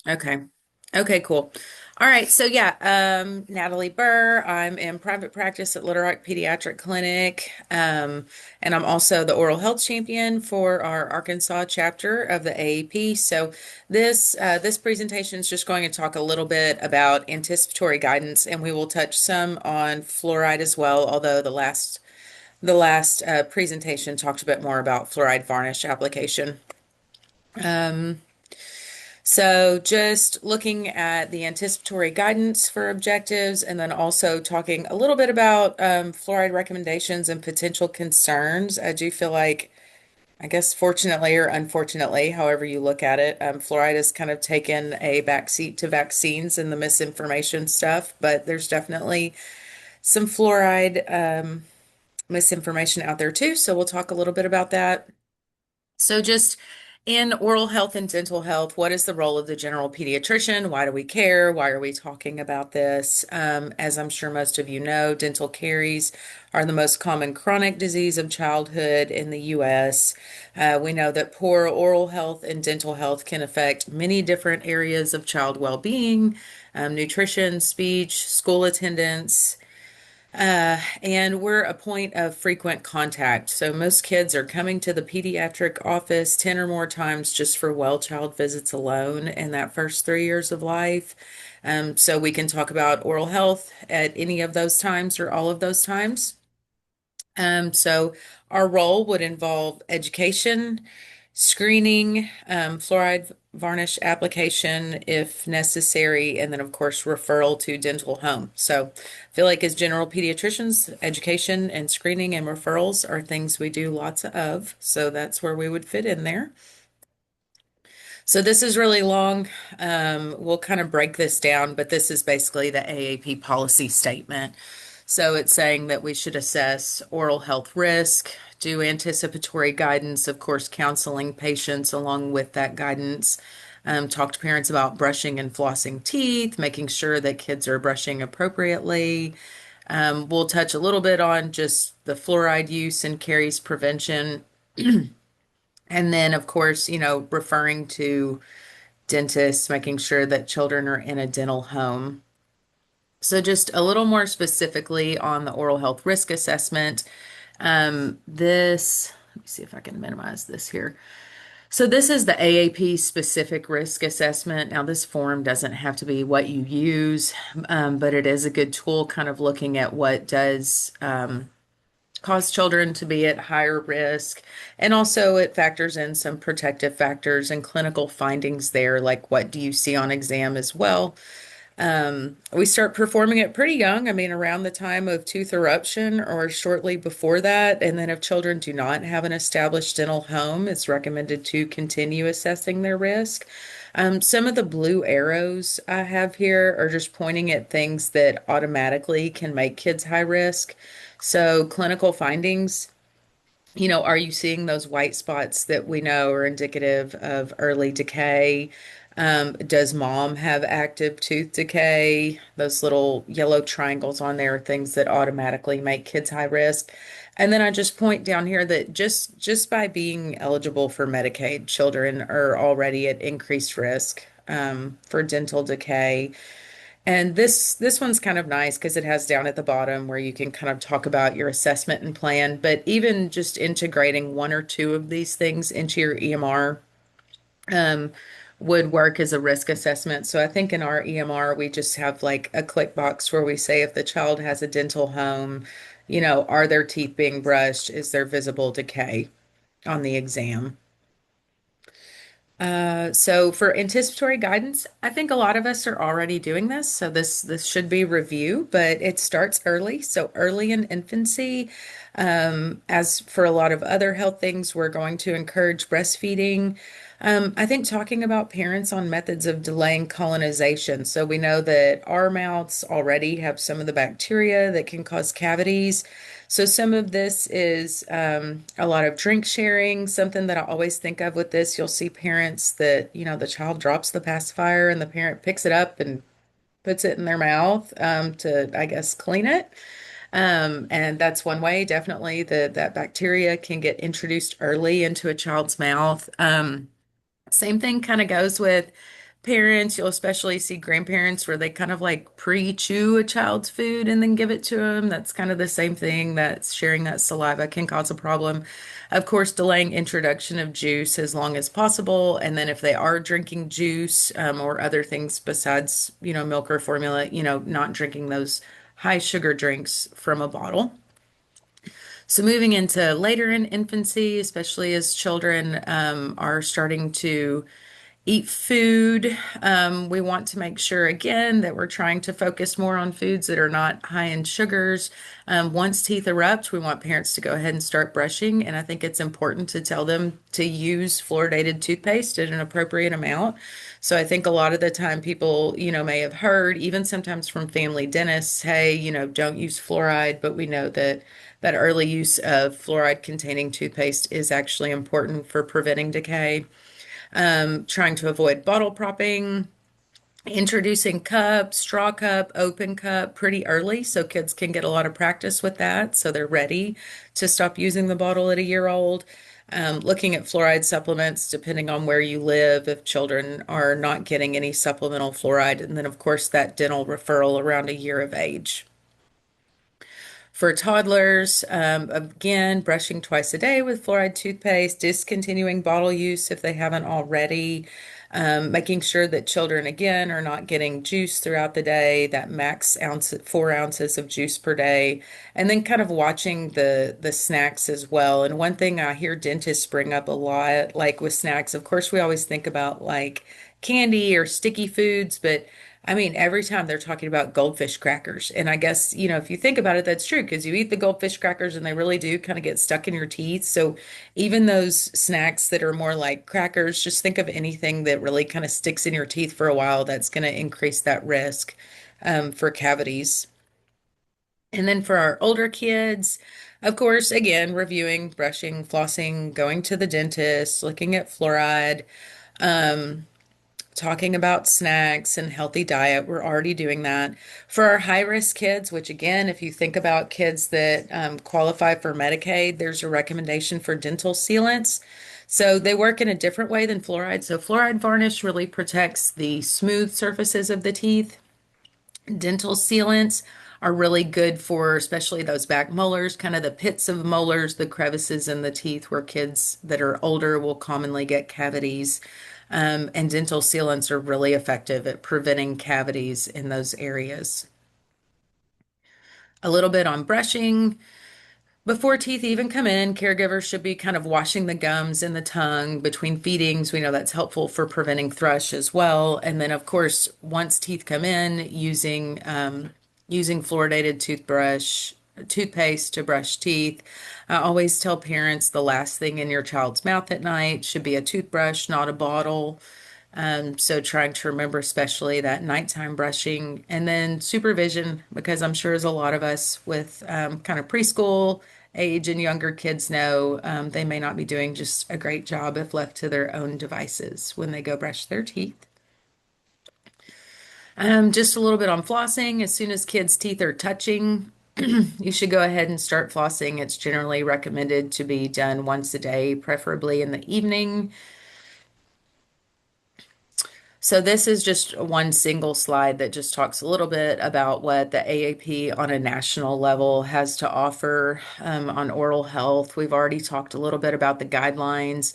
Okay. Okay, cool. All right. So yeah, Natalie Burr. I'm in private practice at Little Rock Pediatric Clinic. And I'm also the oral health champion for our Arkansas chapter of the AAP. So this presentation is just going to talk a little bit about anticipatory guidance, and we will touch some on fluoride as well, although the last presentation talked a bit more about fluoride varnish application. So just looking at the anticipatory guidance for objectives and then also talking a little bit about fluoride recommendations and potential concerns. I do feel like, I guess fortunately or unfortunately, however you look at it, fluoride has kind of taken a backseat to vaccines and the misinformation stuff, but there's definitely some fluoride misinformation out there too. So we'll talk a little bit about that. So, just in oral health and dental health, what is the role of the general pediatrician? Why do we care? Why are we talking about this? As I'm sure most of you know, dental caries are the most common chronic disease of childhood in the U.S. We know that poor oral health and dental health can affect many different areas of child well-being, nutrition, speech, school attendance. And we're a point of frequent contact. So most kids are coming to the pediatric office 10 or more times just for well child visits alone in that first 3 years of life. So we can talk about oral health at any of those times or all of those times. So our role would involve education, screening, fluoride varnish application if necessary, and then of course referral to dental home. So I feel like as general pediatricians, education and screening and referrals are things we do lots of. So that's where we would fit in there. So this is really long. We'll kind of break this down, but this is basically the AAP policy statement. So it's saying that we should assess oral health risk, do anticipatory guidance, of course, counseling patients along with that guidance, talk to parents about brushing and flossing teeth, making sure that kids are brushing appropriately. We'll touch a little bit on just the fluoride use and caries prevention. And then, of course, referring to dentists, making sure that children are in a dental home. So, just a little more specifically on the oral health risk assessment. Let me see if I can minimize this here. So, this is the AAP specific risk assessment. Now, this form doesn't have to be what you use, but it is a good tool kind of looking at what does cause children to be at higher risk. And also, it factors in some protective factors and clinical findings there, like what do you see on exam as well. We start performing it pretty young. I mean, around the time of tooth eruption or shortly before that. And then if children do not have an established dental home, it's recommended to continue assessing their risk. Some of the blue arrows I have here are just pointing at things that automatically can make kids high risk. So clinical findings, are you seeing those white spots that we know are indicative of early decay? Does mom have active tooth decay? Those little yellow triangles on there are things that automatically make kids high risk. And then I just point down here that just by being eligible for Medicaid, children are already at increased risk for dental decay. And this one's kind of nice because it has down at the bottom where you can kind of talk about your assessment and plan, but even just integrating one or two of these things into your EMR um, would work as a risk assessment. So I think in our EMR, we just have like a click box where we say if the child has a dental home, are their teeth being brushed? Is there visible decay on the exam? So for anticipatory guidance, I think a lot of us are already doing this. So this should be review, but it starts early. So early in infancy, as for a lot of other health things, we're going to encourage breastfeeding. I think talking about parents on methods of delaying colonization. So we know that our mouths already have some of the bacteria that can cause cavities. So some of this is a lot of drink sharing. Something that I always think of with this, you'll see parents that, the child drops the pacifier and the parent picks it up and puts it in their mouth to, I guess, clean it. And that's one way, definitely, that bacteria can get introduced early into a child's mouth. Same thing kind of goes with parents, you'll especially see grandparents where they kind of like pre-chew a child's food and then give it to them. That's kind of the same thing that sharing that saliva can cause a problem. Of course, delaying introduction of juice as long as possible. And then if they are drinking juice, or other things besides, milk or formula, not drinking those high sugar drinks from a bottle. So moving into later in infancy, especially as children are starting to eat food. We want to make sure, again, that we're trying to focus more on foods that are not high in sugars. Once teeth erupt, we want parents to go ahead and start brushing. And I think it's important to tell them to use fluoridated toothpaste at an appropriate amount. So I think a lot of the time people, may have heard, even sometimes from family dentists, hey, don't use fluoride, but we know that early use of fluoride containing toothpaste is actually important for preventing decay. Trying to avoid bottle propping, introducing cup, straw cup, open cup pretty early so kids can get a lot of practice with that so they're ready to stop using the bottle at a year old. Looking at fluoride supplements depending on where you live if children are not getting any supplemental fluoride. And then, of course, that dental referral around a year of age. For toddlers, again, brushing twice a day with fluoride toothpaste, discontinuing bottle use if they haven't already, making sure that children, again, are not getting juice throughout the day, that max ounce, 4 ounces of juice per day, and then kind of watching the snacks as well. And one thing I hear dentists bring up a lot, like with snacks, of course, we always think about like candy or sticky foods, but I mean, every time they're talking about goldfish crackers. And I guess, if you think about it, that's true because you eat the goldfish crackers and they really do kind of get stuck in your teeth. So even those snacks that are more like crackers, just think of anything that really kind of sticks in your teeth for a while that's going to increase that risk for cavities. And then for our older kids, of course, again, reviewing, brushing, flossing, going to the dentist, looking at fluoride. Um, Talking about snacks and healthy diet. We're already doing that. For our high risk kids, which again, if you think about kids that qualify for Medicaid, there's a recommendation for dental sealants. So they work in a different way than fluoride. So fluoride varnish really protects the smooth surfaces of the teeth. Dental sealants are really good for especially those back molars, kind of the pits of molars, the crevices in the teeth where kids that are older will commonly get cavities. And dental sealants are really effective at preventing cavities in those areas. A little bit on brushing. Before teeth even come in, caregivers should be kind of washing the gums and the tongue between feedings. We know that's helpful for preventing thrush as well. And then, of course, once teeth come in, using fluoridated toothpaste to brush teeth. I always tell parents the last thing in your child's mouth at night should be a toothbrush, not a bottle. So trying to remember, especially that nighttime brushing and then supervision, because I'm sure as a lot of us with kind of preschool age and younger kids know, they may not be doing just a great job if left to their own devices when they go brush their teeth. Just a little bit on flossing. As soon as kids' teeth are touching, you should go ahead and start flossing. It's generally recommended to be done once a day, preferably in the evening. So this is just one single slide that just talks a little bit about what the AAP on a national level has to offer on oral health. We've already talked a little bit about the guidelines.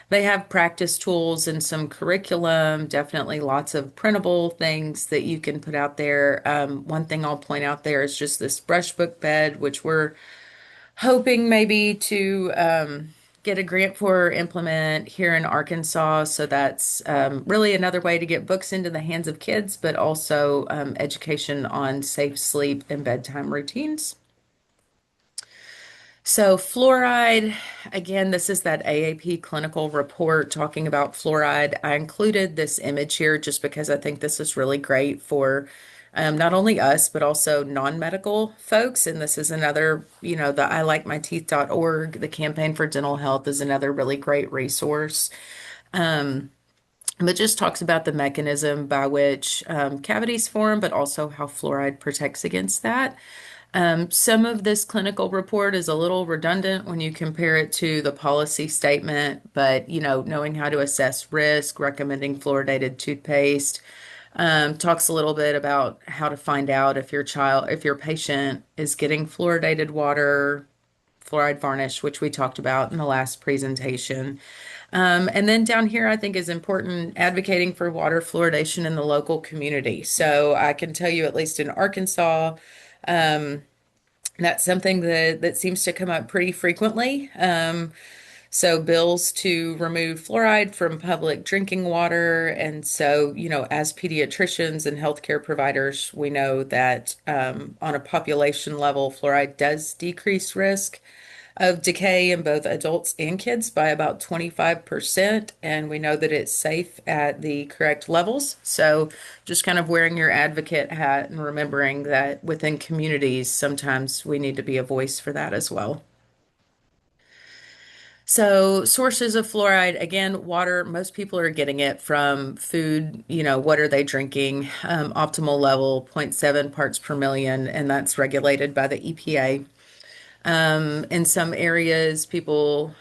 They have practice tools and some curriculum, definitely lots of printable things that you can put out there. One thing I'll point out there is just this brush book bed, which we're hoping maybe to get a grant for or implement here in Arkansas. So that's really another way to get books into the hands of kids, but also education on safe sleep and bedtime routines. So fluoride, again, this is that AAP clinical report talking about fluoride. I included this image here just because I think this is really great for not only us, but also non-medical folks. And this is another, the ILikeMyTeeth.org, the Campaign for Dental Health is another really great resource. But just talks about the mechanism by which cavities form, but also how fluoride protects against that. Some of this clinical report is a little redundant when you compare it to the policy statement, but knowing how to assess risk, recommending fluoridated toothpaste, talks a little bit about how to find out if your patient is getting fluoridated water, fluoride varnish, which we talked about in the last presentation. And then down here, I think is important advocating for water fluoridation in the local community. So I can tell you, at least in Arkansas, that's something that seems to come up pretty frequently. So bills to remove fluoride from public drinking water. And so, as pediatricians and healthcare providers, we know that on a population level, fluoride does decrease risk of decay in both adults and kids by about 25%. And we know that it's safe at the correct levels. So just kind of wearing your advocate hat and remembering that within communities, sometimes we need to be a voice for that as well. So, sources of fluoride, again, water, most people are getting it from food. What are they drinking? Optimal level, zero point 0.7 parts per million, and that's regulated by the EPA. In some areas, people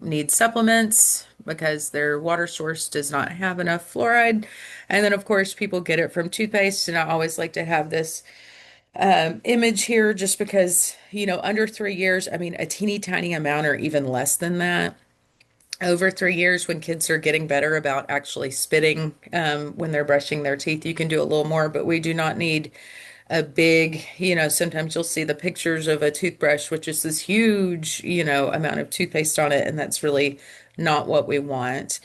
need supplements because their water source does not have enough fluoride. And then, of course, people get it from toothpaste. And I always like to have this image here just because, under 3 years, I mean, a teeny tiny amount or even less than that. Over 3 years, when kids are getting better about actually spitting when they're brushing their teeth, you can do a little more, but we do not need a big, sometimes you'll see the pictures of a toothbrush, which is this huge, amount of toothpaste on it, and that's really not what we want.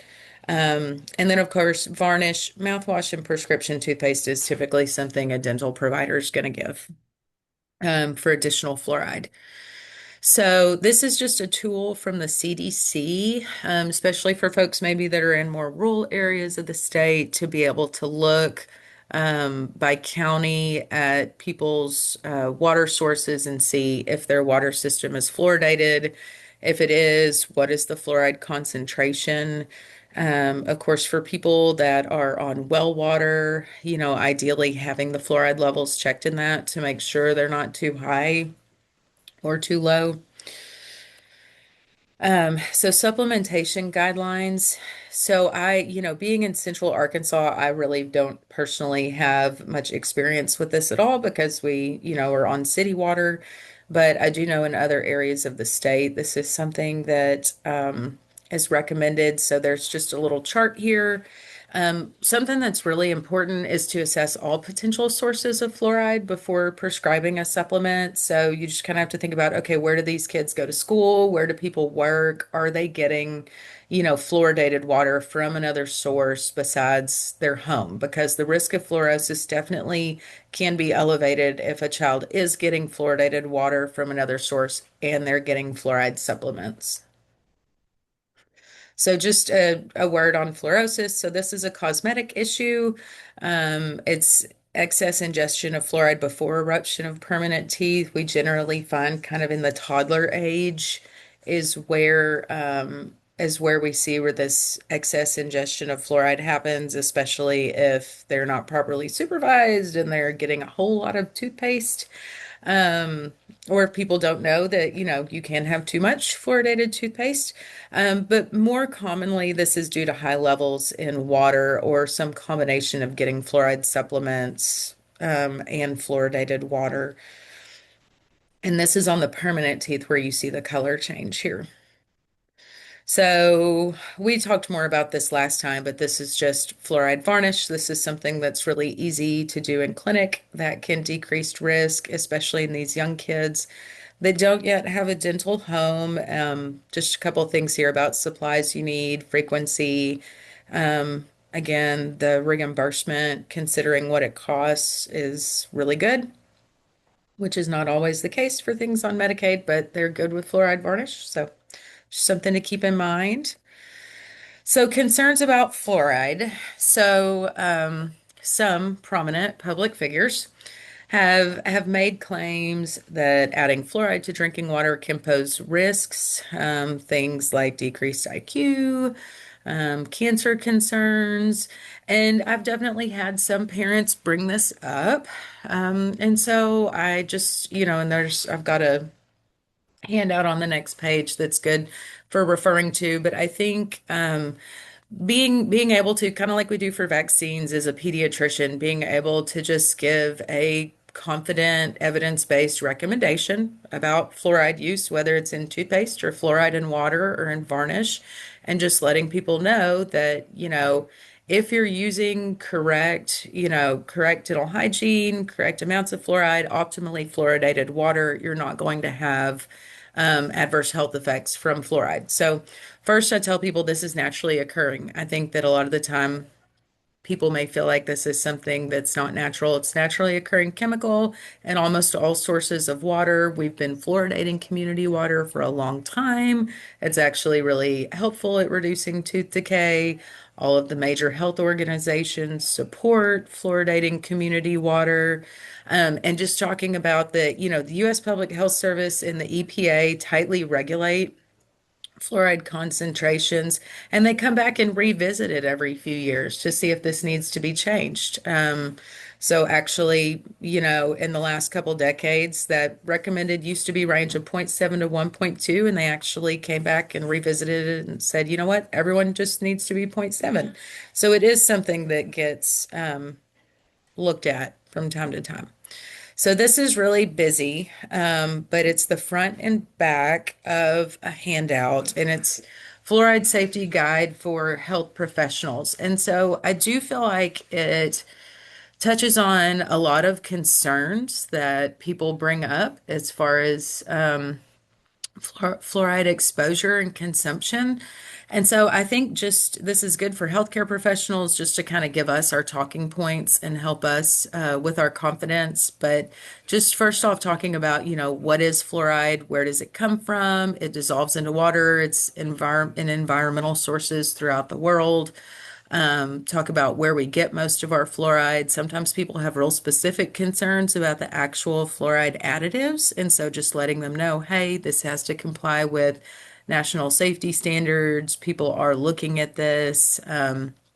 And then, of course, varnish, mouthwash, and prescription toothpaste is typically something a dental provider is going to give for additional fluoride. So this is just a tool from the CDC, especially for folks maybe that are in more rural areas of the state to be able to look by county at people's water sources and see if their water system is fluoridated. If it is, what is the fluoride concentration? Of course, for people that are on well water, ideally having the fluoride levels checked in that to make sure they're not too high or too low. So supplementation guidelines. So being in Central Arkansas, I really don't personally have much experience with this at all because we, are on city water. But I do know in other areas of the state, this is something that is recommended. So there's just a little chart here. Something that's really important is to assess all potential sources of fluoride before prescribing a supplement. So you just kind of have to think about, okay, where do these kids go to school? Where do people work? Are they getting, fluoridated water from another source besides their home? Because the risk of fluorosis definitely can be elevated if a child is getting fluoridated water from another source and they're getting fluoride supplements. So just a word on fluorosis. So this is a cosmetic issue. It's excess ingestion of fluoride before eruption of permanent teeth. We generally find kind of in the toddler age is where we see where this excess ingestion of fluoride happens, especially if they're not properly supervised and they're getting a whole lot of toothpaste. Um, or if people don't know that, you can have too much fluoridated toothpaste. But more commonly, this is due to high levels in water or some combination of getting fluoride supplements, and fluoridated water. And this is on the permanent teeth where you see the color change here. So we talked more about this last time, but this is just fluoride varnish. This is something that's really easy to do in clinic that can decrease risk, especially in these young kids that don't yet have a dental home. Just a couple of things here about supplies you need, frequency. Again, the reimbursement, considering what it costs, is really good, which is not always the case for things on Medicaid, but they're good with fluoride varnish. So something to keep in mind. So concerns about fluoride. So some prominent public figures have made claims that adding fluoride to drinking water can pose risks, things like decreased IQ, cancer concerns. And I've definitely had some parents bring this up. And so I just, and I've got a handout on the next page that's good for referring to. But I think being able to kind of like we do for vaccines as a pediatrician, being able to just give a confident, evidence-based recommendation about fluoride use, whether it's in toothpaste or fluoride in water or in varnish, and just letting people know that, if you're using correct dental hygiene, correct amounts of fluoride, optimally fluoridated water, you're not going to have adverse health effects from fluoride. So, first, I tell people this is naturally occurring. I think that a lot of the time people may feel like this is something that's not natural. It's naturally occurring chemical in almost all sources of water. We've been fluoridating community water for a long time. It's actually really helpful at reducing tooth decay. All of the major health organizations support fluoridating community water. And just talking about the U.S. Public Health Service and the EPA tightly regulate fluoride concentrations, and they come back and revisit it every few years to see if this needs to be changed. So actually, in the last couple decades, that recommended used to be range of zero point 0.7 to 1.2, and they actually came back and revisited it and said, you know what, everyone just needs to be zero point 0.7. So it is something that gets looked at from time to time. So this is really busy, but it's the front and back of a handout, and it's Fluoride Safety Guide for Health Professionals. And so I do feel like it touches on a lot of concerns that people bring up as far as fluoride exposure and consumption. And so I think just this is good for healthcare professionals just to kind of give us our talking points and help us with our confidence. But just first off, talking about, what is fluoride? Where does it come from? It dissolves into water. It's in environmental sources throughout the world. Talk about where we get most of our fluoride. Sometimes people have real specific concerns about the actual fluoride additives. And so just letting them know, hey, this has to comply with national safety standards. People are looking at this,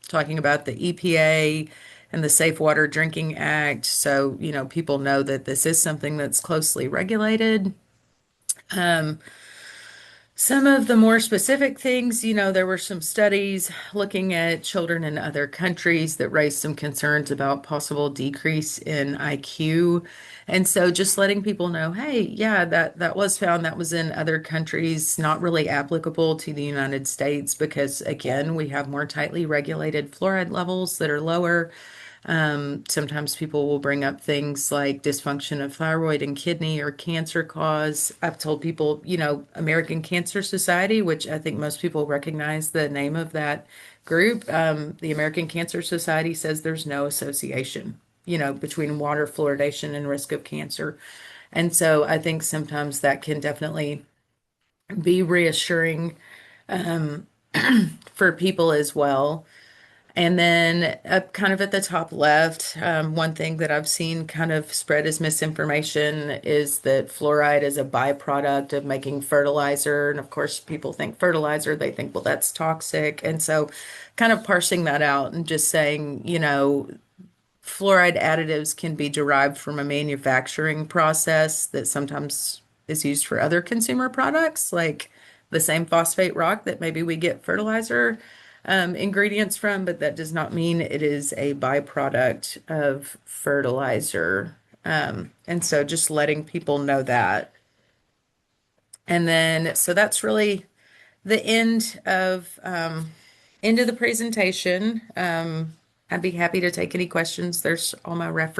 talking about the EPA and the Safe Water Drinking Act. So, people know that this is something that's closely regulated. Some of the more specific things, there were some studies looking at children in other countries that raised some concerns about possible decrease in IQ. And so just letting people know, hey, yeah, that was found, that was in other countries, not really applicable to the United States because, again, we have more tightly regulated fluoride levels that are lower. Sometimes people will bring up things like dysfunction of thyroid and kidney or cancer cause. I've told people, American Cancer Society, which I think most people recognize the name of that group. The American Cancer Society says there's no association, between water fluoridation and risk of cancer. And so I think sometimes that can definitely be reassuring for people as well. And then up kind of at the top left, one thing that I've seen kind of spread as misinformation is that fluoride is a byproduct of making fertilizer. And of course, people think fertilizer, they think, well, that's toxic. And so kind of parsing that out and just saying, fluoride additives can be derived from a manufacturing process that sometimes is used for other consumer products, like the same phosphate rock that maybe we get fertilizer ingredients from, but that does not mean it is a byproduct of fertilizer. And so just letting people know that. And then, so that's really the end of the presentation. I'd be happy to take any questions. There's all my references.